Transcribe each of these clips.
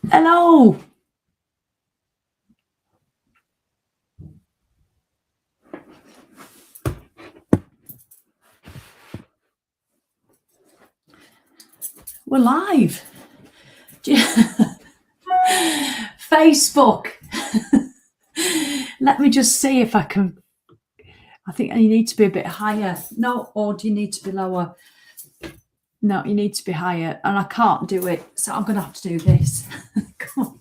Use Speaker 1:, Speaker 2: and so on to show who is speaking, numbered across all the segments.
Speaker 1: Hello. We're live. Facebook. Let me just see if I can. I think you need to be a bit higher. No, or do you need to be lower? No, you need to be higher. And I can't do it. So I'm going to have to do this. Come on.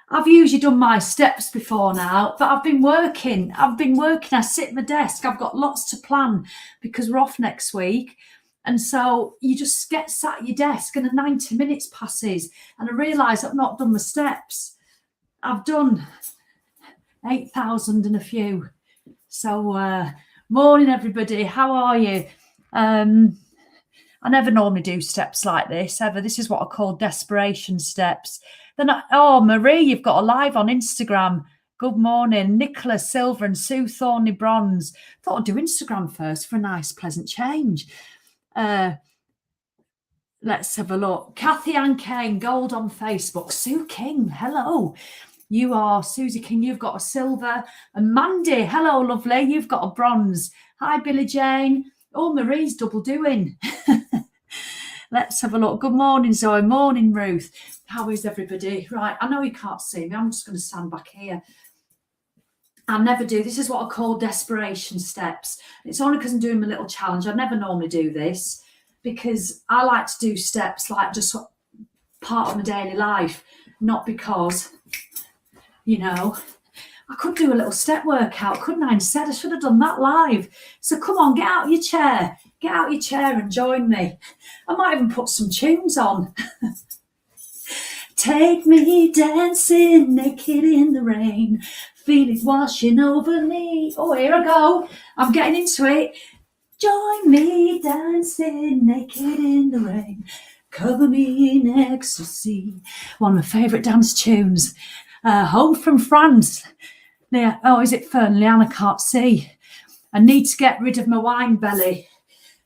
Speaker 1: I've usually done my steps before now, but I've been working. I sit at my desk. I've got lots to plan because we're off next week. And so you just get sat at your desk and 90 minutes passes and I realise I've not done the steps. I've done 8,000 and a few. So morning everybody, how are you? I never normally do steps like this ever. This is what I call desperation steps. Then Marie, you've got a live on Instagram. Good morning. Nicola Silver and Sue Thornley Bronze. Thought I'd do Instagram first for a nice pleasant change. Let's have a look. Kathy Ann Kane, gold on Facebook. Sue King, hello. You are Susie King, you've got a silver. And Mandy, hello, lovely. You've got a bronze. Hi, Billie Jane. Oh, Marie's double doing. Let's have a look. Good morning, Zoe. Morning, Ruth. How is everybody? Right, I know you can't see me. I'm just going to stand back here. I never do. This is what I call desperation steps. It's only because I'm doing my little challenge. I never normally do this because I like to do steps like just part of my daily life, not because, I could do a little step workout, couldn't I? Instead, I should have done that live. So come on, get out your chair. Get out your chair and join me. I might even put some tunes on. Take me dancing naked in the rain. Feel it washing over me. Oh, here I go. I'm getting into it. Join me dancing naked in the rain. Cover me in ecstasy. One of my favourite dance tunes. Home from France. Yeah. Oh, is it Fernley? I can't see. I need to get rid of my wine belly.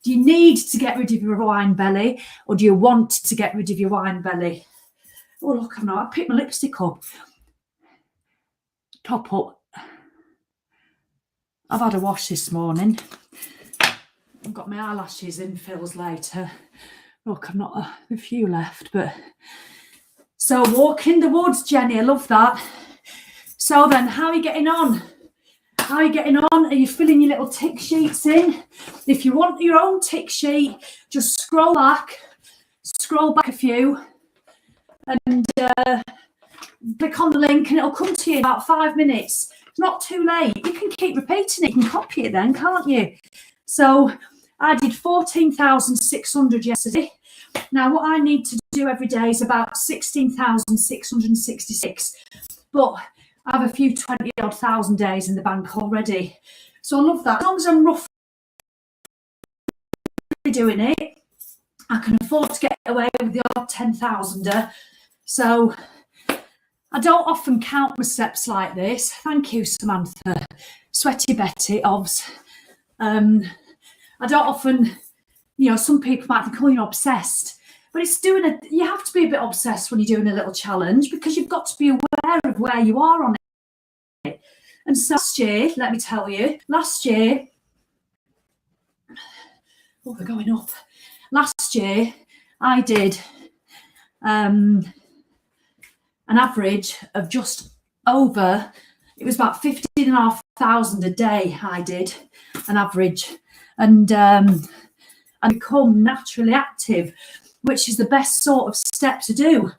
Speaker 1: Do you need to get rid of your wine belly or do you want to get rid of your wine belly? Oh, look, I picked my lipstick up. Top up. I've had a wash this morning. I've got my eyelashes in fills later. Look, I've not a few left, but... So walk in the woods, Jenny. I love that. So then, how are you getting on? How are you getting on? Are you filling your little tick sheets in? If you want your own tick sheet, just scroll back a few and click on the link and it'll come to you in about 5 minutes. It's not too late. You can keep repeating it. You can copy it then, can't you? So I did 14,600 yesterday. Now what I need to do every day is about 16,666. But I have a few 20-odd thousand days in the bank already. So I love that. As long as I'm roughly doing it, I can afford to get away with the odd 10,000er. So I don't often count my steps like this. Thank you, Samantha. Sweaty Betty, obs. I don't often, some people might think, oh, you're obsessed. But it's you have to be a bit obsessed when you're doing a little challenge because you've got to be aware of where you are on it. And so last year, let me tell you, oh, they're going up. Last year, I did an average of just over, it was about 15,500 a day I did, an average. And become naturally active, which is the best sort of step to do.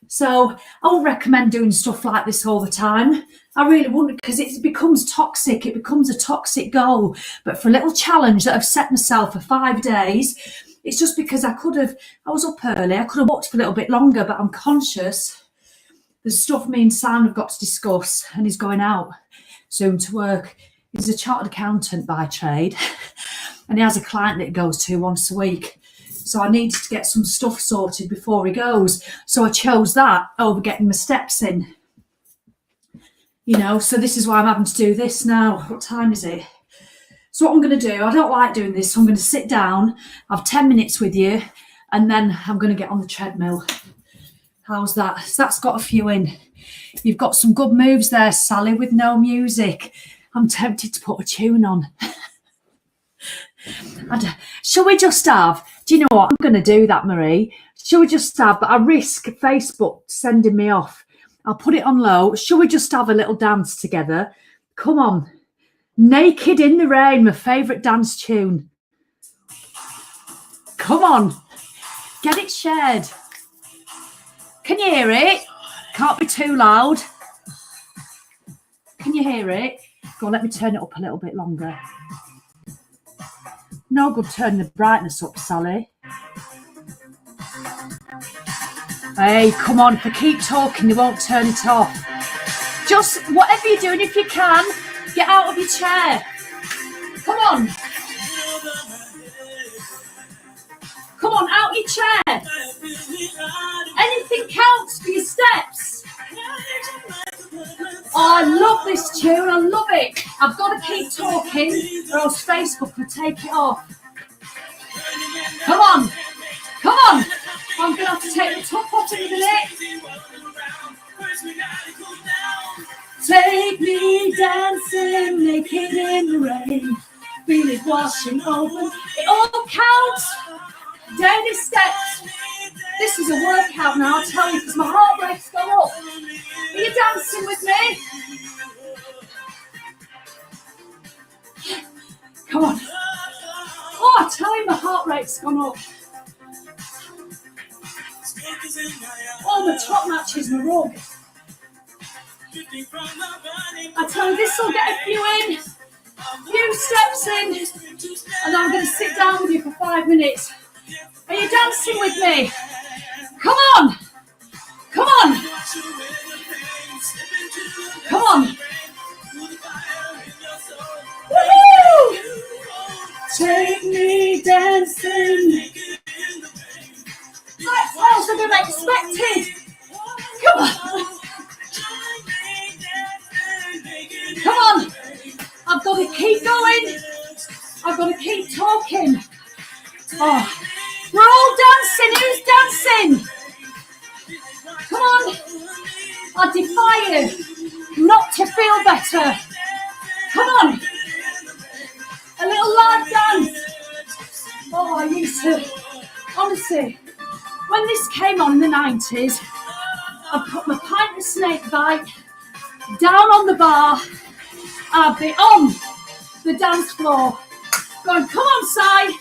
Speaker 1: So I would recommend doing stuff like this all the time. I really wouldn't, because it becomes toxic. It becomes a toxic goal. But for a little challenge that I've set myself for 5 days, it's just because I was up early. I could have walked for a little bit longer, but I'm conscious there's stuff me and Sam have got to discuss, and he's going out soon to work. He's a chartered accountant by trade, and he has a client that he goes to once a week. So I needed to get some stuff sorted before he goes. So I chose that over getting my steps in. So this is why I'm having to do this now. What time is it? So what I'm going to do, I don't like doing this, so I'm going to sit down, have 10 minutes with you, and then I'm going to get on the treadmill. How's that? So that's got a few in. You've got some good moves there, Sally, with no music. I'm tempted to put a tune on. Shall we just have, do you know what? I'm going to do that, Marie. Shall we just have, but I risk Facebook sending me off. I'll put it on low. Shall we just have a little dance together? Come on. Naked in the Rain, my favourite dance tune. Come on. Get it shared. Can you hear it? Can't be too loud. Can you hear it? Go on, let me turn it up a little bit longer. No good turning the brightness up, Sally. Hey, come on. If I keep talking, you won't turn it off. Just whatever you're doing, if you can, get out of your chair. Come on. Come on, out your chair. Anything counts for your steps. Oh, I love this tune. I love it. I've got to keep talking or else Facebook will take it off. Come on. Come on. I'm going to have to take the top off in a minute. Take me dancing naked in the rain. Feel it washing over. It all counts. Daily steps. This is a workout now, I'll tell you, because my heart rate's gone up. Are you dancing with me? Come on. Oh, I tell you, my heart rate's gone up. Oh, my top matches my rug. I tell you, this will get a few steps in, and I'm going to sit down with you for 5 minutes. Are you dancing with me? Come on! Come on! Come on! Woohoo! Take me dancing. That's faster than expected. Come on! Come on! I've got to keep going. I've got to keep talking. Oh, we're all dancing. Who's dancing? Come on. I defy you not to feel better. Come on. A little live dance. Oh, I used to, honestly, when this came on in the 90s, I put my pint of snake bite down on the bar and I'd be on the dance floor going, come on, Si.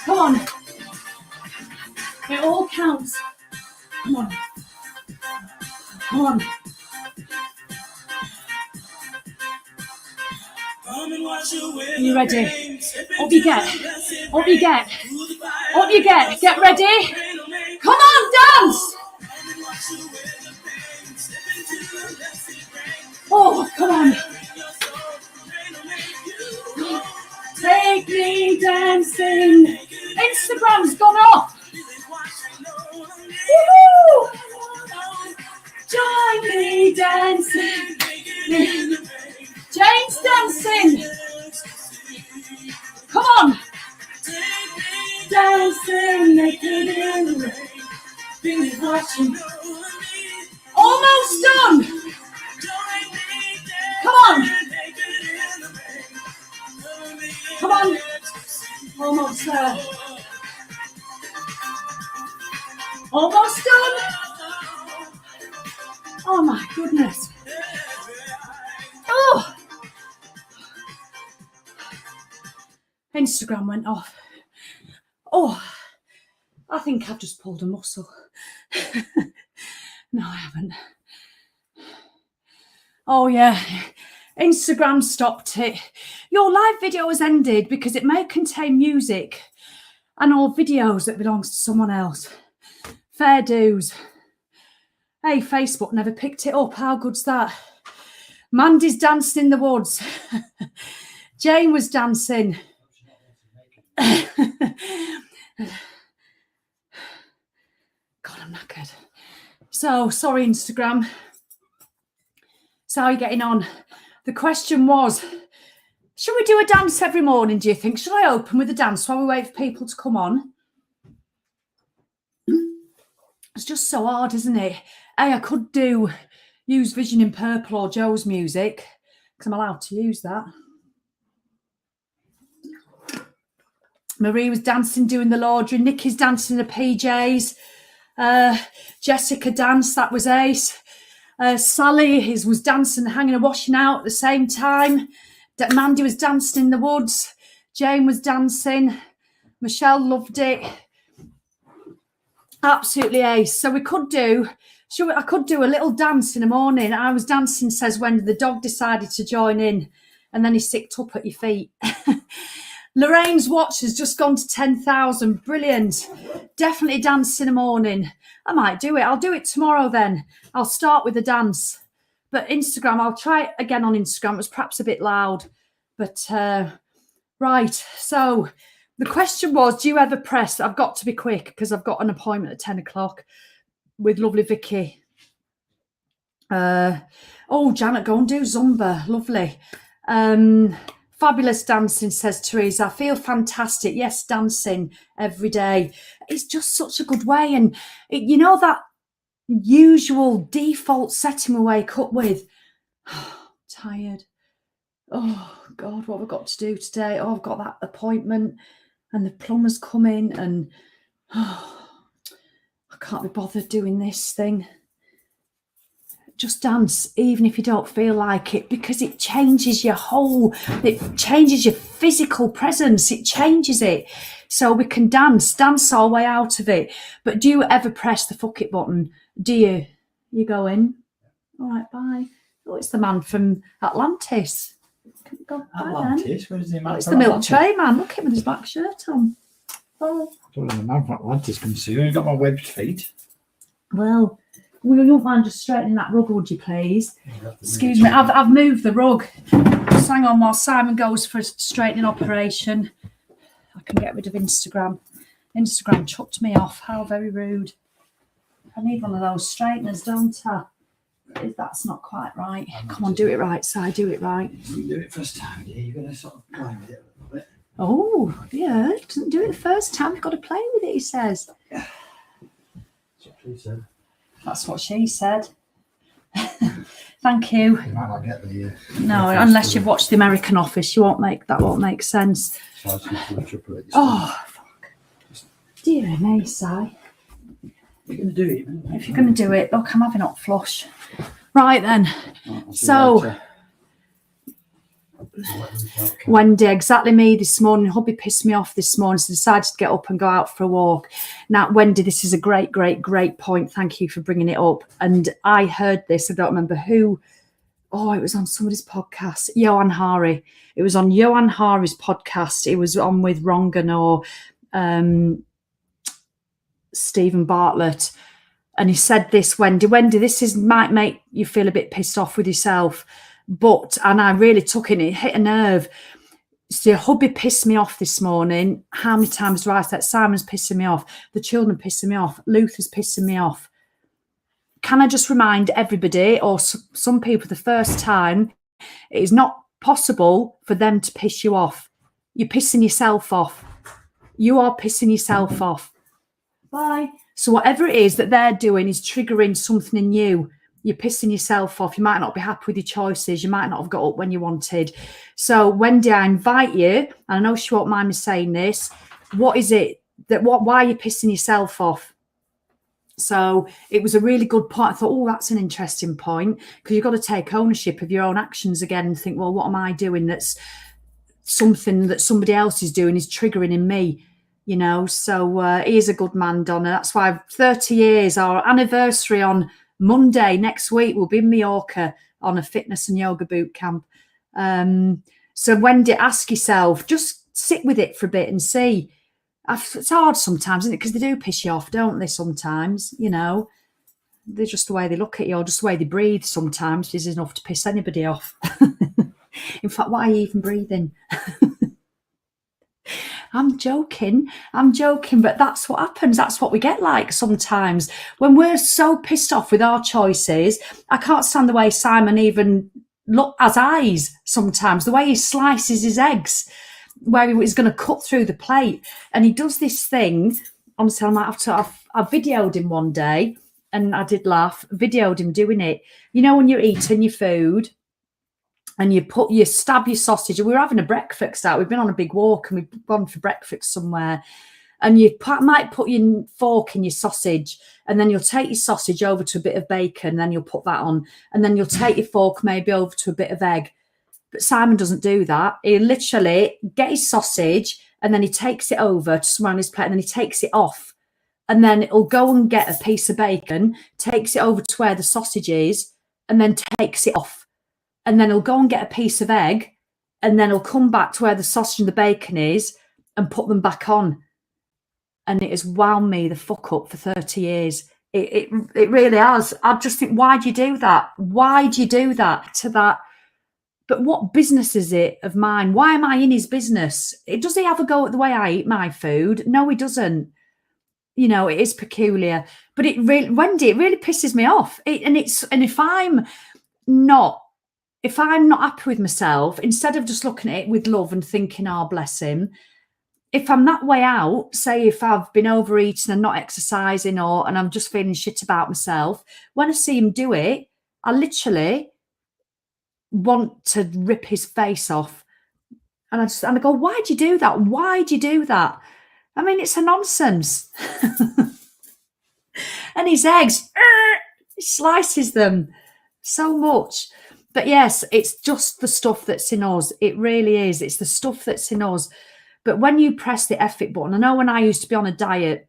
Speaker 1: Come on. It all counts. Come on. Come on. Are you ready? Up you get. Up you get. Up you get. Get ready. Come on, dance. Oh, come on. Take me dancing. Instagram's gone off. Woohoo! Join me dancing. Jane's dancing. Come on. Dancing naked in the rain. Feel watching. Almost done. Come on. Come on. Almost there. Almost done. Oh my goodness. Oh. Instagram went off. Oh, I think I've just pulled a muscle. No, I haven't. Oh yeah, Instagram stopped it. Your live video has ended because it may contain music and all videos that belongs to someone else. Fair dues. Hey, Facebook never picked it up. How good's that? Mandy's dancing in the woods. Jane was dancing. God, I'm knackered. So, sorry, Instagram. So how are you getting on? The question was, Should we do a dance every morning, do you think? Should I open with a dance while we wait for people to come on? It's just so hard, isn't it? I could use Vision in Purple or Joe's music, because I'm allowed to use that. Marie was dancing, doing the laundry. Nikki's dancing in the PJs. Jessica danced, that was ace. Sally was dancing, hanging and washing out at the same time. Mandy was dancing in the woods. Jane was dancing. Michelle loved it. Absolutely ace. So we could I could do a little dance in the morning. I was dancing, says when the dog decided to join in, and then he sicked up at your feet. Lorraine's watch has just gone to 10,000. Brilliant. Definitely dance in the morning. I might do it. I'll do it tomorrow then. I'll start with a dance. But Instagram, I'll try it again on Instagram. It was perhaps a bit loud. But right. So the question was, do you ever press? I've got to be quick because I've got an appointment at 10 o'clock with lovely Vicky. Janet, go and do Zumba. Lovely. Fabulous dancing, says Teresa. I feel fantastic. Yes, dancing every day. It's just such a good way. And you know that usual default setting we wake up with. Tired. Oh, God, what have I got to do today? Oh, I've got that appointment and the plumber's coming and I can't be bothered doing this thing. Just dance, even if you don't feel like it, because it changes your physical presence. It changes it. So we can dance our way out of it. But do you ever press the fuck it button? Do you? You go in. All right, bye. Oh, it's the man from Atlantis. Go,
Speaker 2: Atlantis? Where is the man?
Speaker 1: It's the milk tray man. Look at him with his black shirt on. Oh.
Speaker 2: I thought the man from Atlantis can see you. You've got my webbed feet.
Speaker 1: Well, you don't mind just straightening that rug, would you please? Excuse me, I've moved the rug. Just hang on while Simon goes for a straightening operation. I can get rid of Instagram. Instagram chucked me off. How very rude. I need one of those straighteners, don't I? That's not quite right. Come on, do it right, Si, do it right.
Speaker 2: You do it first time, yeah. You're going to sort of play with it a little bit.
Speaker 1: Oh, yeah, he doesn't do it the first time. You've got to play with it, he says.
Speaker 2: Yeah. That's what she said.
Speaker 1: That's what she said. Thank you.
Speaker 2: You might not get the...
Speaker 1: no, unless you've watched The American Office, that won't make sense. Oh, fuck. Dear me, Si.
Speaker 2: You're going to do it.
Speaker 1: If you're going to do it, look, I'm having hot flush. Right then. So, Wendy, exactly me this morning. Hubby pissed me off this morning, so decided to get up and go out for a walk. Now, Wendy, this is a great, great, great point. Thank you for bringing it up. And I heard this, I don't remember who. Oh, it was on somebody's podcast. Johan Hari. It was on Johan Hari's podcast. It was on with Rongan or Stephen Bartlett. And he said this, Wendy, this might make you feel a bit pissed off with yourself. And I really took it hit a nerve. So your hubby pissed me off this morning. How many times do I say Simon's pissing me off? The children pissing me off. Luther's pissing me off. Can I just remind everybody, or some people, the first time, it is not possible for them to piss you off. You're pissing yourself off. You are pissing yourself off. Bye. So whatever it is that they're doing is triggering something in you. You're pissing yourself off. You might not be happy with your choices. You might not have got up when you wanted. So Wendy, I invite you, and I know she won't mind me saying this, why are you pissing yourself off? So it was a really good point. I thought, oh, that's an interesting point, because you've got to take ownership of your own actions again and think, well, what am I doing that's something that somebody else is doing is triggering in me? You know, so he is a good man, Donna. That's why 30 years, our anniversary on Monday next week, we'll be in Mallorca on a fitness and yoga boot camp. So Wendy, ask yourself, just sit with it for a bit and see. It's hard sometimes, isn't it? Because they do piss you off, don't they, sometimes? You know, they're just the way they look at you or just the way they breathe sometimes is enough to piss anybody off. In fact, why are you even breathing? I'm joking, but that's what happens. That's what we get like sometimes. When we're so pissed off with our choices, I can't stand the way Simon even look has eyes sometimes. The way he slices his eggs, where he was going to cut through the plate, and he does this thing. Honestly, I might have to. I videoed him one day, and I did laugh. Videoed him doing it. You know, when you're eating your food, and you stab your sausage. We were having a breakfast out. We've been on a big walk, and we've gone for breakfast somewhere. And you might put your fork in your sausage, and then you'll take your sausage over to a bit of bacon, and then you'll put that on, and then you'll take your fork maybe over to a bit of egg. But Simon doesn't do that. He literally get his sausage, and then he takes it over to somewhere on his plate, and then he takes it off, and then he'll go and get a piece of bacon, takes it over to where the sausage is, and then takes it off, and then he'll go and get a piece of egg, and then he'll come back to where the sausage and the bacon is and put them back on. And it has wound me the fuck up for 30 years. It really has. I just think, why do you do that? Why do you do that to that? But what business is it of mine? Why am I in his business? Does he have a go at the way I eat my food? No, he doesn't. You know, it is peculiar. But Wendy, it really pisses me off. And if I'm not happy with myself, instead of just looking at it with love and thinking, oh, bless him, if I'm that way out, say if I've been overeating and not exercising, and I'm just feeling shit about myself, when I see him do it, I literally want to rip his face off. And I go, why'd you do that? Why'd you do that? I mean, it's a nonsense. And his eggs, he slices them so much. But yes, it's just the stuff that's in us. It really is. It's the stuff that's in us. But when you press the F it button, I know when I used to be on a diet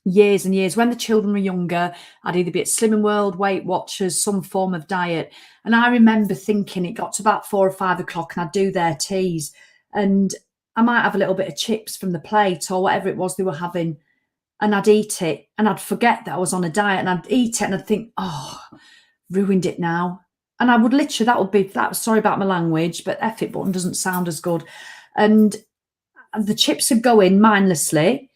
Speaker 1: years and years, when the children were younger, I'd either be at Slimming World, Weight Watchers, some form of diet. And I remember thinking it got to about 4 or 5 o'clock and I'd do their teas. And I might have a little bit of chips from the plate or whatever it was they were having. And I'd eat it and I'd forget that I was on a diet, and I'd eat it and I'd think, oh, ruined it now. And I would literally, sorry about my language, but F it button doesn't sound as good. And the chips would go in mindlessly,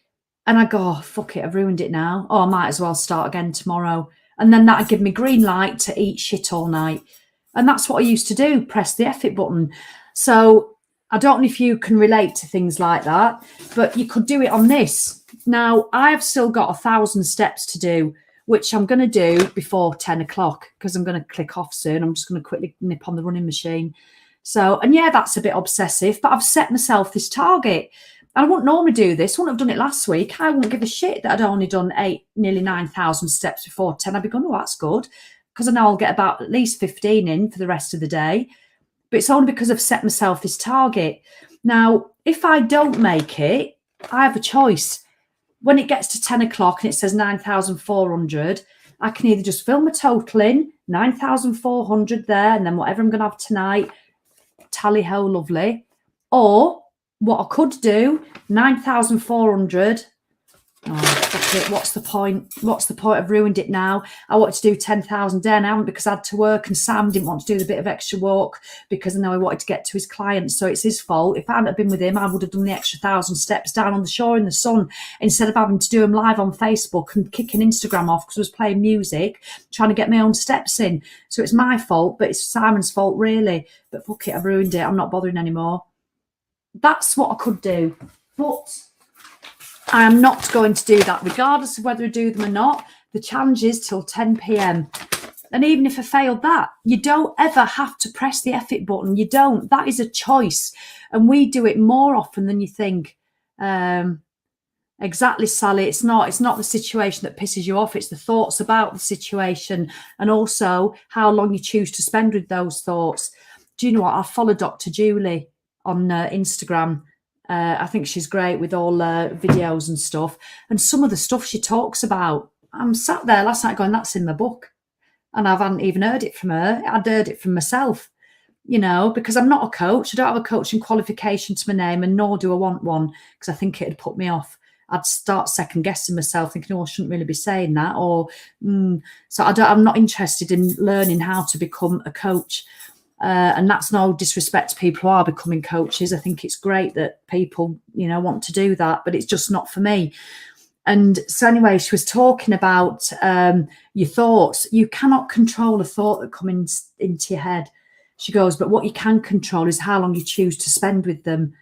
Speaker 1: and I go, oh, fuck it, I've ruined it now. Oh, I might as well start again tomorrow. And then that'd give me green light to eat shit all night. And that's what I used to do, press the F it button. So I don't know if you can relate to things like that, but you could do it on this. Now, I've still got 1,000 steps to do, which I'm going to do before 10 o'clock because I'm going to click off soon. I'm just going to quickly nip on the running machine. So, and yeah, that's a bit obsessive, but I've set myself this target. I wouldn't normally do this. I wouldn't have done it last week. I wouldn't give a shit that I'd only done nearly 9,000 steps before 10. I'd be going, oh, that's good, because I know I'll get about at least 15 in for the rest of the day. But it's only because I've set myself this target. Now, if I don't make it, I have a choice. When it gets to 10 o'clock and it says 9,400, I can either just fill my total in, 9,400 there, and then whatever I'm going to have tonight, tally ho, lovely. Or what I could do, 9,400. Oh, fuck it. What's the point? What's the point? I've ruined it now. I wanted to do 10,000 a day and I haven't, because I had to work, and Sam didn't want to do the bit of extra walk because I know he wanted to get to his clients. So it's his fault. If I hadn't been with him, I would have done the extra 1,000 steps down on the shore in the sun instead of having to do them live on Facebook and kicking Instagram off because I was playing music, trying to get my own steps in. So it's my fault, but it's Simon's fault really. But fuck it, I've ruined it. I'm not bothering anymore. That's what I could do. But I am not going to do that, regardless of whether I do them or not. The challenge is till 10 p.m. And even if I failed that, you don't ever have to press the F it button. You don't. That is a choice. And we do it more often than you think. Exactly, Sally. It's not the situation that pisses you off. It's the thoughts about the situation, and also how long you choose to spend with those thoughts. Do you know what? I follow Dr. Julie on Instagram. I think she's great with all videos and stuff. And some of the stuff she talks about, I'm sat there last night going, that's in my book. And I hadn't even heard it from her. I'd heard it from myself, you know, because I'm not a coach. I don't have a coaching qualification to my name, and nor do I want one, because I think it'd put me off. I'd start second guessing myself, thinking, oh, I shouldn't really be saying that. Or, so I'm not interested in learning how to become a coach. And that's no disrespect to people who are becoming coaches. I think it's great that people, you know, want to do that, but it's just not for me. And so anyway, she was talking about your thoughts. You cannot control a thought that comes into your head. She goes, but what you can control is how long you choose to spend with them.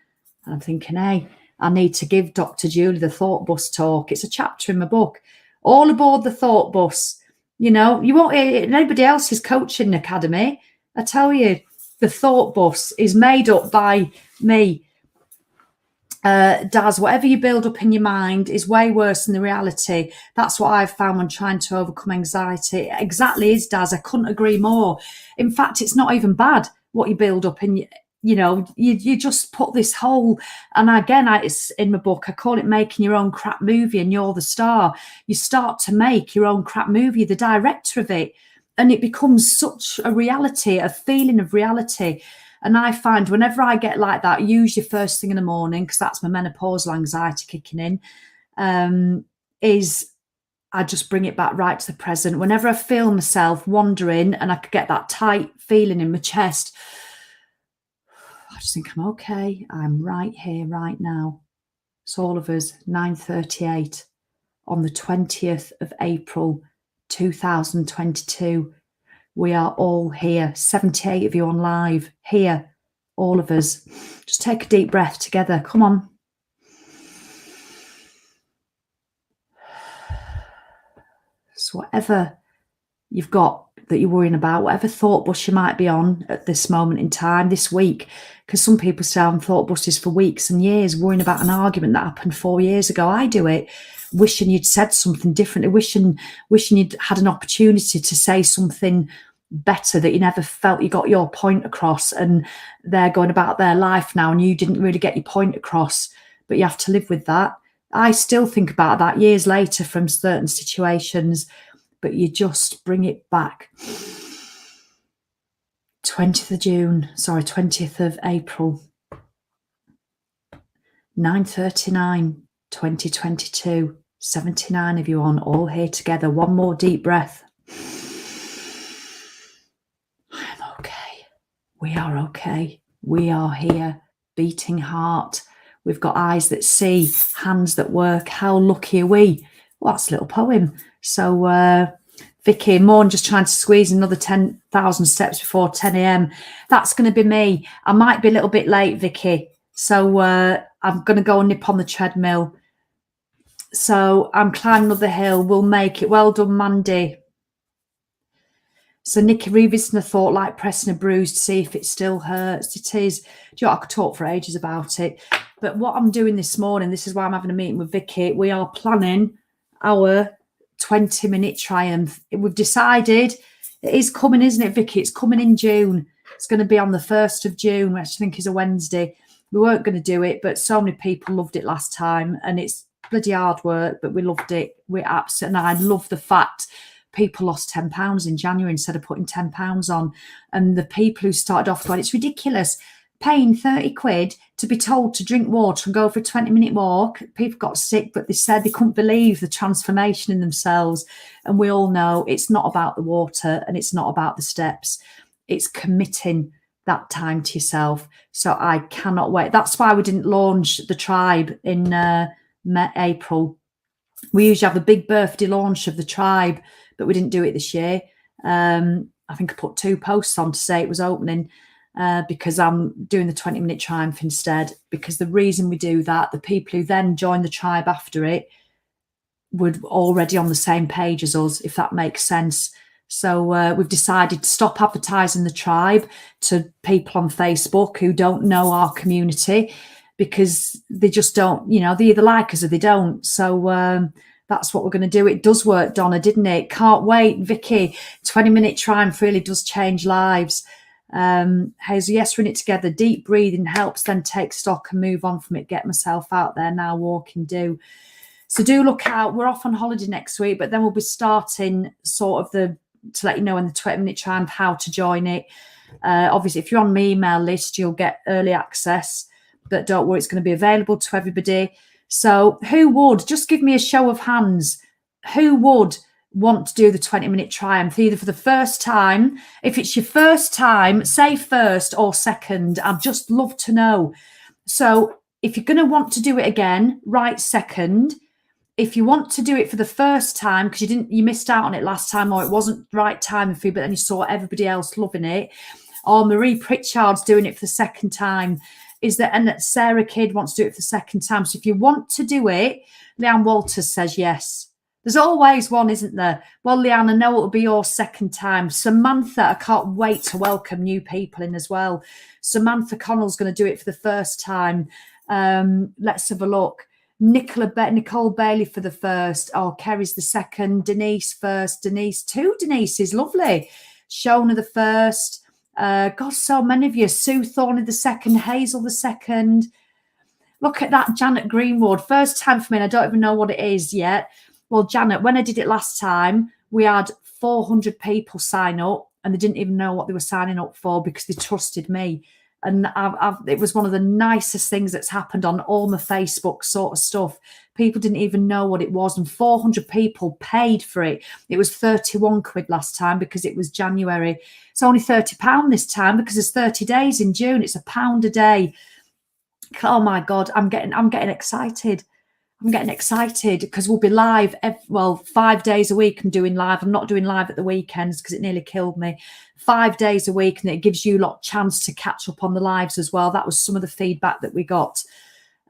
Speaker 1: And I'm thinking, hey, I need to give Dr. Julie the Thought Bus talk. It's a chapter in my book. All aboard the Thought Bus. You know, you won't hear it in anybody else's coaching academy. I tell you, the Thought Bus is made up by me. Daz, whatever you build up in your mind is way worse than the reality. That's what I've found when trying to overcome anxiety. Exactly is, Daz. I couldn't agree more. In fact, it's not even bad what you build up in, you know, you just put this whole, and again, it's in my book, I call it making your own crap movie and you're the star. You start to make your own crap movie, the director of it, and it becomes such a reality, a feeling of reality. And I find whenever I get like that, usually first thing in the morning, because that's my menopausal anxiety kicking in, is I just bring it back right to the present. Whenever I feel myself wandering and I could get that tight feeling in my chest, I just think I'm okay. I'm right here, right now. It's all of us, 9:38 on the 20th of April, 2022. We are all here, 78 of you on live, here, all of us. Just take a deep breath together. Come on. So whatever you've got that you're worrying about, whatever thought bus you might be on at this moment in time, this week, because some people stay on thought buses for weeks and years, worrying about an argument that happened 4 years ago. I do it, wishing you'd said something differently, wishing you'd had an opportunity to say something better, that you never felt you got your point across, and they're going about their life now and you didn't really get your point across, but you have to live with that. I still think about that years later from certain situations, but you just bring it back. 20th of April, 9:39, 2022, 79 of you on, all here together. One more deep breath. I'm okay. We are okay. We are here. Beating heart. We've got eyes that see, hands that work. How lucky are we? Well, that's a little poem. So, Vicky, Morn just trying to squeeze another 10,000 steps before 10 a.m. That's going to be me. I might be a little bit late, Vicky. So I'm going to go and nip on the treadmill. So I'm climbing up the hill. We'll make it. Well done, Mandy. So Nikki, revisiting a thought like pressing a bruise to see if it still hurts. It is. Do you know, I could talk for ages about it. But what I'm doing this morning, this is why I'm having a meeting with Vicky. We are planning our 20-minute triumph. We've decided it is coming, isn't it, Vicky? It's coming in June. It's going to be on the 1st of June, which I think is a Wednesday. We weren't going to do it, but so many people loved it last time, and it's bloody hard work, but we loved it. We're absolutely, and I love the fact people lost £10 in January instead of putting £10 on. And the people who started off going, it's ridiculous, paying 30 quid to be told to drink water and go for a 20-minute walk. People got sick, but they said they couldn't believe the transformation in themselves. And we all know it's not about the water and it's not about the steps. It's committing that time to yourself. So I cannot wait. That's why we didn't launch the tribe in April. We usually have a big birthday launch of the tribe, but we didn't do it this year. I think I put 2 posts on to say it was opening because I'm doing the 20-minute triumph instead. Because the reason we do that, the people who then join the tribe after it were already on the same page as us, if that makes sense. So we've decided to stop advertising the tribe to people on Facebook who don't know our community, because they just don't, you know, they either like us or they don't. So that's what we're going to do. It does work, Donna, didn't it? Can't wait, Vicky. 20-minute triumph really does change lives. Hazel, yes, we're in it together. Deep breathing helps, then take stock and move on from it. Get myself out there now, walking, do. So do look out. We're off on holiday next week, but then we'll be starting sort of to let you know in the 20-minute triumph how to join it. Obviously, if you're on my email list, you'll get early access, but don't worry, it's going to be available to everybody. So who would, just give me a show of hands, who would want to do the 20-minute triumph, either for the first time? If it's your first time, say first or second. I'd just love to know. So if you're going to want to do it again, write second. If you want to do it for the first time because you missed out on it last time, or it wasn't the right time for you, but then you saw everybody else loving it, Or Marie Pritchard's doing it for the second time. And Sarah Kidd wants to do it for the second time. So if you want to do it, Leanne Walters says yes. There's always one, isn't there? Well, Leanne, I know it'll be your second time. Samantha, I can't wait to welcome new people in as well. Samantha Connell's going to do it for the first time. Let's have a look. Nicole Bailey for the first. Oh, Kerry's the second. Denise first. Denise, two Denise's, lovely. Shona the first. God, so many of you. Sue Thorney the second. Hazel the second. Look at that, Janet Greenwood. First time for me, and I don't even know what it is yet. Well, Janet, when I did it last time, we had 400 people sign up and they didn't even know what they were signing up for because they trusted me. And it was one of the nicest things that's happened on all my Facebook sort of stuff. People didn't even know what it was, and 400 people paid for it. It was 31 quid last time because it was January. It's only £30 this time because there's 30 days in June. It's £1 a day. Oh my God, I'm getting excited. I'm getting excited because we'll be live, 5 days a week. I'm doing live. I'm not doing live at the weekends because it nearly killed me. 5 days a week, and it gives you a lot of chance to catch up on the lives as well. That was some of the feedback that we got.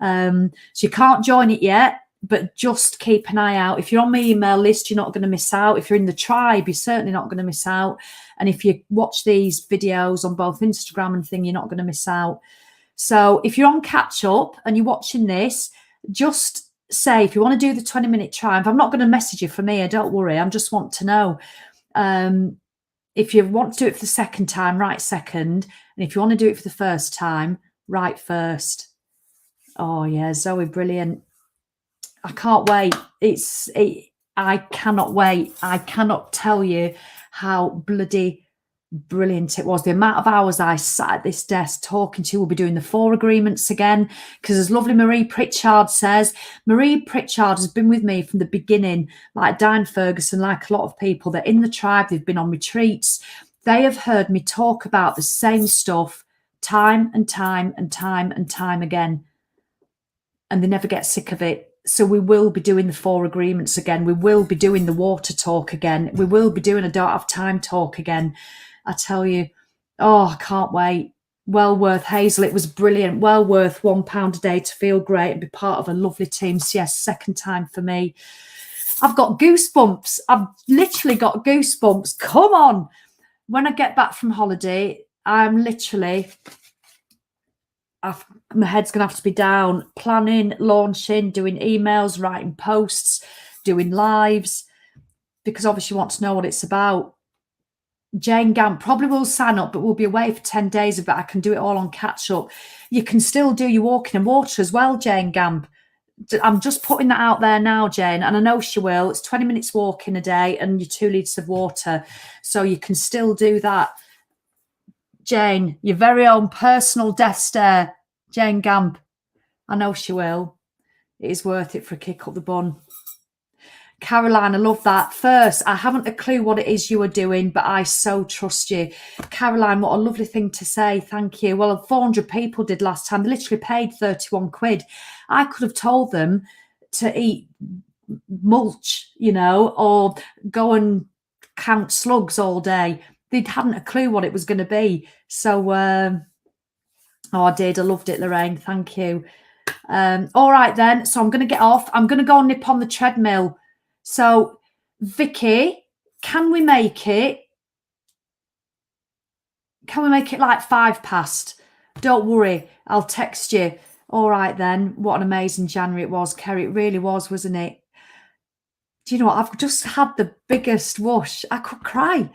Speaker 1: So you can't join it yet, but just keep an eye out. If you're on my email list, you're not going to miss out. If you're in the tribe, you're certainly not going to miss out. And if you watch these videos on both Instagram and thing, you're not going to miss out. So if you're on catch up and you're watching this, just say if you want to do the 20-minute triumph. I'm not going to message you for me, don't worry. I just want to know. If you want to do it for the second time, write second. And if you want to do it for the first time, write first. Oh yeah, Zoe, brilliant. I can't wait. I cannot wait. I cannot tell you how bloody brilliant it was. The amount of hours I sat at this desk talking to you. We'll be doing the 4 agreements again because, as lovely Marie Pritchard says, Marie Pritchard has been with me from the beginning, like Diane Ferguson, like a lot of people. They're in the tribe. They've been on retreats. They have heard me talk about the same stuff time and time and time and time again, and they never get sick of it. So we will be doing the 4 agreements again. We will be doing the water talk again. We will be doing a don't have time talk again. I tell you, oh, I can't wait. Well worth, Hazel. It was brilliant. Well worth £1 a day to feel great and be part of a lovely team. So yes, second time for me. I've got goosebumps. I've literally got goosebumps. Come on. When I get back from holiday, I'm literally, my head's going to have to be down, planning, launching, doing emails, writing posts, doing lives, because obviously you want to know what it's about. Jane Gamp probably will sign up, but we'll be away for 10 days, but I can do it all on catch up. You can still do your walking and water as well, Jane Gamp. I'm just putting that out there now, Jane, and I know she will. It's 20 minutes walking a day and your 2 litres of water. So you can still do that. Jane, your very own personal death stare, Jane Gamp. I know she will. It is worth it for a kick up the bun. Caroline, I love that. First, I haven't a clue what it is you are doing, but I so trust you. Caroline, what a lovely thing to say. Thank you. Well, 400 people did last time. They literally paid 31 quid. I could have told them to eat mulch, or go and count slugs all day. They hadn't a clue what it was going to be. So, I did. I loved it, Lorraine. Thank you. All right, then. So I'm going to get off. I'm going to go and nip on the treadmill. So, Vicky, can we make it? Can we make it like 5 past? Don't worry, I'll text you. All right then. What an amazing January it was, Kerry. It really was, wasn't it? Do you know what? I've just had the biggest whoosh. I could cry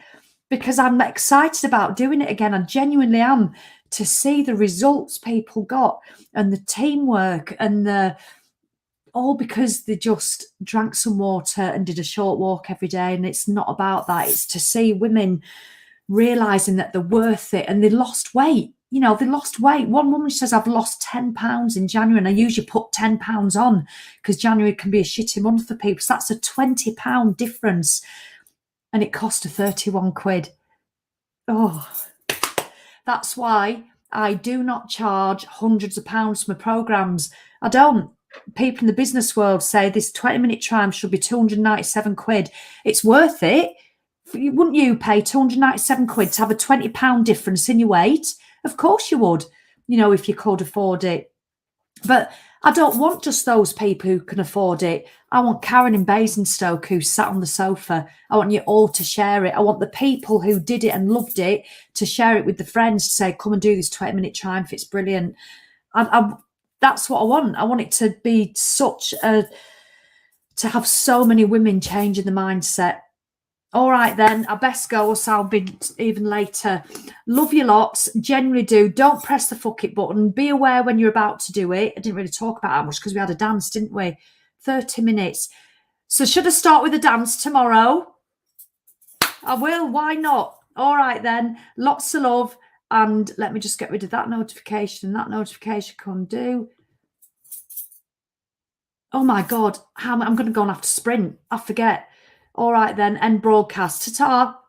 Speaker 1: because I'm excited about doing it again. I genuinely am, to see the results people got and the teamwork and all because they just drank some water and did a short walk every day. And it's not about that. It's to see women realising that they're worth it, and they lost weight. They lost weight. One woman says, I've lost 10 pounds in January, and I usually put 10 pounds on because January can be a shitty month for people. So that's a £20 difference. And it cost her 31 quid. Oh, that's why I do not charge hundreds of pounds for my programmes. I don't. People in the business world say this 20-minute triumph should be 297 quid. It's worth it wouldn't you pay 297 quid to have a £20 difference in your weight? Of course you would, you know, if you could afford it. But I don't want just those people who can afford it. I want Karen in Basingstoke who sat on the sofa. I want you all to share it. I want the people who did it and loved it to share it with the friends, to say, come and do this 20-minute triumph. It's brilliant. That's what I want. I want it to be to have so many women changing the mindset. All right, then. I best go, or I'll be even later. Love you lots. Generally do. Don't press the fuck it button. Be aware when you're about to do it. I didn't really talk about how much because we had a dance, didn't we? 30 minutes. So should I start with a dance tomorrow? I will. Why not? All right, then. Lots of love. And let me just get rid of that notification. That notification can do. Oh, my God. I'm going to go and have to sprint. I forget. All right, then. End broadcast. Ta-ta.